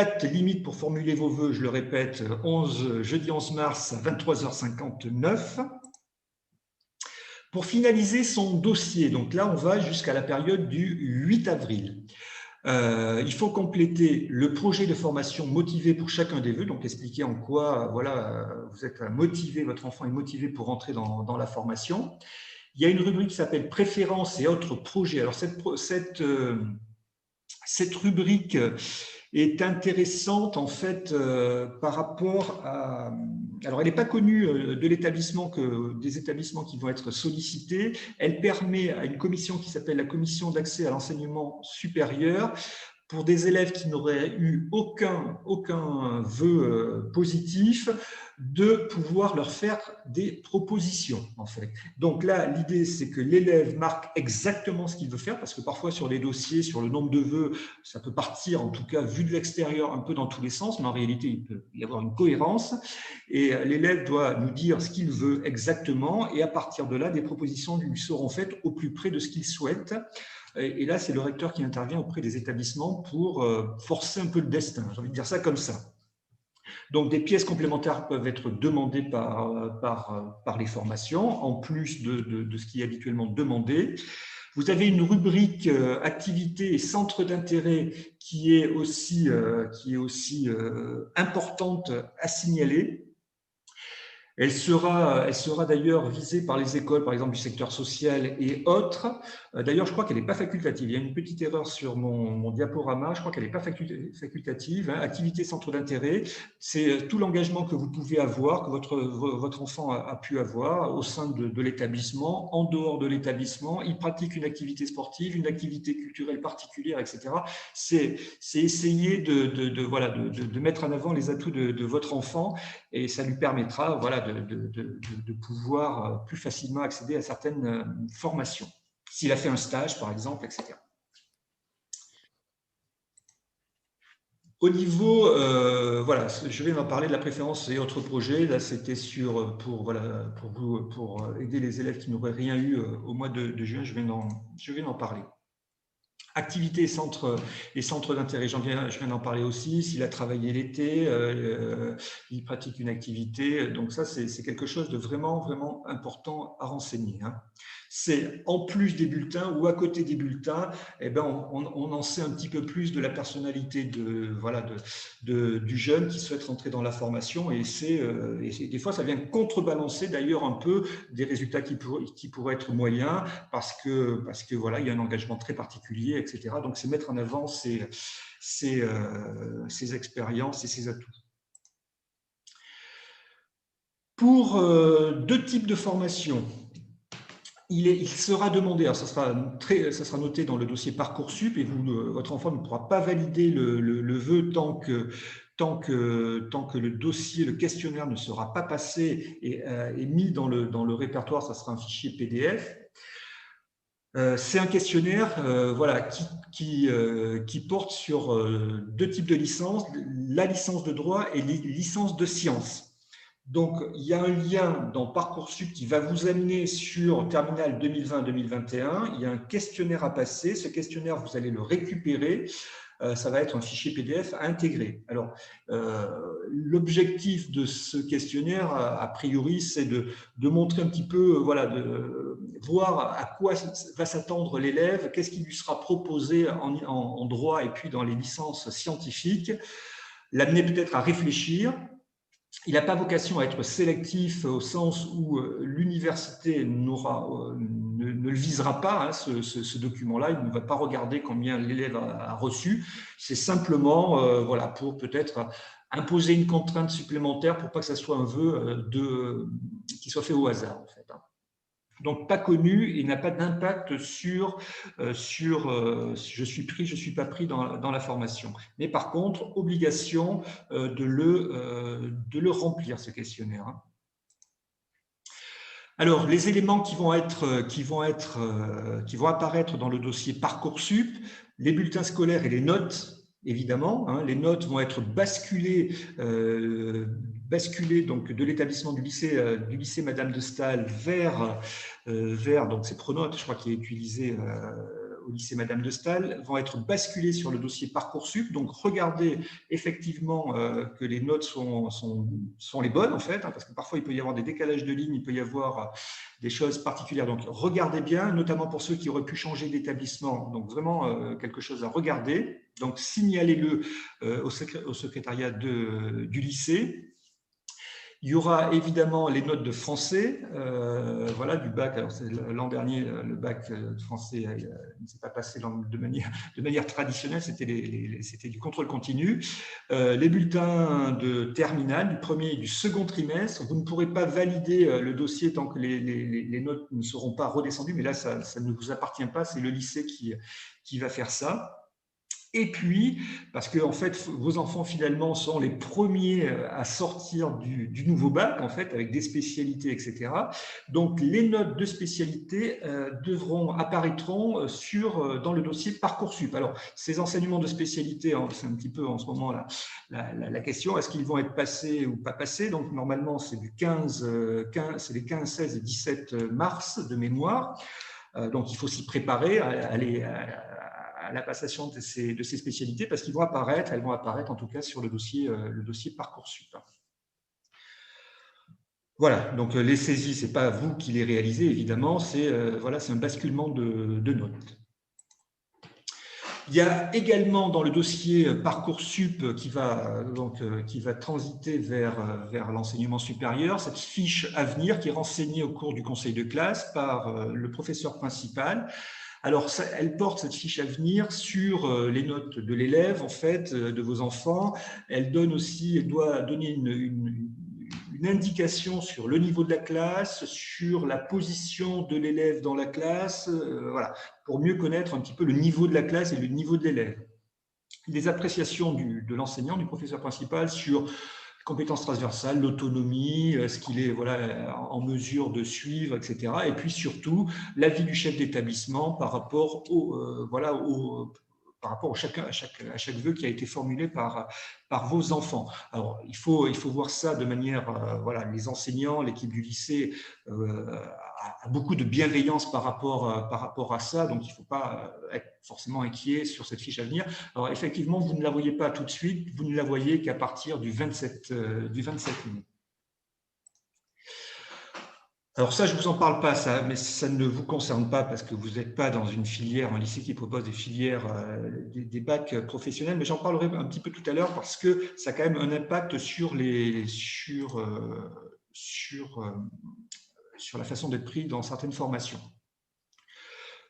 Date limite pour formuler vos vœux, je le répète, jeudi 11 mars à 23h59. Pour finaliser son dossier, donc là, on va jusqu'à la période du 8 avril. Il faut compléter le projet de formation motivé pour chacun des vœux, donc expliquer en quoi voilà, vous êtes motivé, votre enfant est motivé pour entrer dans la formation. Il y a une rubrique qui s'appelle préférences et autres projets. Alors cette rubrique est intéressante en fait par rapport à… Alors, elle n'est pas connue de l'établissement, des établissements qui vont être sollicités. Elle permet à une commission qui s'appelle la commission d'accès à l'enseignement supérieur, pour des élèves qui n'auraient eu aucun vœu positif, de pouvoir leur faire des propositions, en fait. Donc là, l'idée, c'est que l'élève marque exactement ce qu'il veut faire, parce que parfois, sur les dossiers, sur le nombre de vœux, ça peut partir, en tout cas, vu de l'extérieur, un peu dans tous les sens, mais en réalité, il peut y avoir une cohérence. Et l'élève doit nous dire ce qu'il veut exactement, et à partir de là, des propositions lui seront faites au plus près de ce qu'il souhaite. Et là, c'est le recteur qui intervient auprès des établissements pour forcer un peu le destin. J'ai envie de dire ça comme ça. Donc, des pièces complémentaires peuvent être demandées par les formations, en plus de ce qui est habituellement demandé. Vous avez une rubrique activités et centres d'intérêt qui est aussi importante à signaler. Elle sera d'ailleurs visée par les écoles, par exemple du secteur social et autres. D'ailleurs, je crois qu'elle n'est pas facultative. Il y a une petite erreur sur mon diaporama. Je crois qu'elle n'est pas facultative. Hein. Activité centre d'intérêt, c'est tout l'engagement que vous pouvez avoir, que votre enfant a pu avoir au sein de l'établissement, en dehors de l'établissement. Il pratique une activité sportive, une activité culturelle particulière, etc. C'est essayer de mettre en avant les atouts de votre enfant, et ça lui permettra de pouvoir plus facilement accéder à certaines formations, s'il a fait un stage, par exemple, etc. Au niveau, voilà, je vais en parler de la préférence et autres projets. Là, c'était pour aider les élèves qui n'auraient rien eu au mois de juin. Je vais en parler. Activités et centres d'intérêt, je viens d'en parler aussi. S'il a travaillé l'été, il pratique une activité. Donc ça, c'est quelque chose de vraiment, vraiment important à renseigner. Hein. C'est en plus des bulletins ou à côté des bulletins, eh ben, on en sait un petit peu plus de la personnalité du jeune qui souhaite rentrer dans la formation. Et des fois, ça vient contrebalancer d'ailleurs un peu des résultats qui pourraient être moyens parce que voilà, il y a un engagement très particulier, etc. Donc, c'est mettre en avant ces expériences et ces atouts. Pour deux types de formations, il sera demandé, alors ça sera noté dans le dossier Parcoursup, et votre enfant ne pourra pas valider le vœu tant que le dossier, le questionnaire ne sera pas passé et mis dans le répertoire. Ça sera un fichier PDF. C'est un questionnaire qui porte sur deux types de licences, la licence de droit et les licences de sciences. Donc, il y a un lien dans Parcoursup qui va vous amener sur Terminal 2020-2021. Il y a un questionnaire à passer. Ce questionnaire, vous allez le récupérer. Ça va être un fichier PDF à intégrer. Alors, l'objectif de ce questionnaire, a priori, c'est de montrer un petit peu, de voir à quoi va s'attendre l'élève, qu'est-ce qui lui sera proposé en droit et puis dans les licences scientifiques, l'amener peut-être à réfléchir. Il n'a pas vocation à être sélectif au sens où l'université ne le visera pas, hein, ce document-là. Il ne va pas regarder combien l'élève a reçu. C'est simplement pour peut-être imposer une contrainte supplémentaire pour pas que ça soit un vœu qui soit fait au hasard, en fait. Donc pas connu et n'a pas d'impact sur je suis pris, je suis pas pris dans la formation. Mais par contre, obligation de le remplir, ce questionnaire. Alors, les éléments qui vont apparaître dans le dossier Parcoursup, les bulletins scolaires et les notes, évidemment. Hein, les notes vont être basculées donc de l'établissement du lycée Madame de Staël vers donc c'est Pronote, je crois, qui est utilisé au lycée Madame de Staël vont être basculées sur le dossier Parcoursup. Donc, regardez effectivement que les notes sont les bonnes, en fait, hein, parce que parfois, il peut y avoir des décalages de lignes, il peut y avoir des choses particulières. Donc, regardez bien, notamment pour ceux qui auraient pu changer d'établissement. Donc, vraiment quelque chose à regarder. Donc, signalez-le au secrétariat du lycée. Il y aura évidemment les notes de français, voilà, du bac. Alors, l'an dernier, le bac de français ne s'est pas passé de manière traditionnelle, c'était du contrôle continu. Les bulletins de terminale, du premier et du second trimestre. Vous ne pourrez pas valider le dossier tant que les notes ne seront pas redescendues, mais là, ça ne vous appartient pas, c'est le lycée qui va faire ça. Et puis, parce que en fait, vos enfants finalement sont les premiers à sortir du nouveau bac, en fait, avec des spécialités, etc. Donc, les notes de spécialité apparaîtront dans le dossier Parcoursup. Alors, ces enseignements de spécialité, hein, c'est un petit peu en ce moment la question, est-ce qu'ils vont être passés ou pas passés? Donc, normalement, c'est les 15, 16 et 17 mars de mémoire. Donc, il faut s'y préparer, à la passation de ces spécialités, parce qu'elles vont apparaître en tout cas sur le dossier Parcoursup. Voilà, donc les saisies, ce n'est pas vous qui les réalisez, évidemment, c'est un basculement de notes. Il y a également dans le dossier Parcoursup qui va transiter vers l'enseignement supérieur, cette fiche avenir qui est renseignée au cours du conseil de classe par le professeur principal. Alors, elle porte cette fiche à venir sur les notes de l'élève, en fait, de vos enfants. Elle doit donner une indication sur le niveau de la classe, sur la position de l'élève dans la classe, voilà, pour mieux connaître un petit peu le niveau de la classe et le niveau de l'élève. Les appréciations de l'enseignant, du professeur principal sur compétences transversales, l'autonomie, ce qu'il est en mesure de suivre, etc. Et puis surtout, l'avis du chef d'établissement par rapport à chaque vœu qui a été formulé par vos enfants. Alors, il faut voir ça de manière, les enseignants, l'équipe du lycée a beaucoup de bienveillance par rapport à ça, donc il ne faut pas être forcément inquiet sur cette fiche à venir. Alors, effectivement, vous ne la voyez pas tout de suite, vous ne la voyez qu'à partir du 27 mai. Alors ça, je ne vous en parle pas, mais ça ne vous concerne pas parce que vous n'êtes pas dans une filière, un lycée qui propose des filières, des bacs professionnels, mais j'en parlerai un petit peu tout à l'heure parce que ça a quand même un impact sur la façon d'être pris dans certaines formations.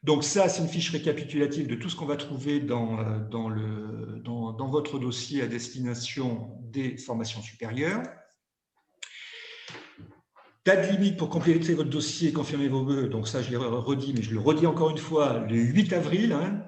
Donc ça, c'est une fiche récapitulative de tout ce qu'on va trouver dans votre dossier à destination des formations supérieures. Date limite pour compléter votre dossier et confirmer vos vœux, donc ça je l'ai redit, mais je le redis encore une fois, le 8 avril, hein,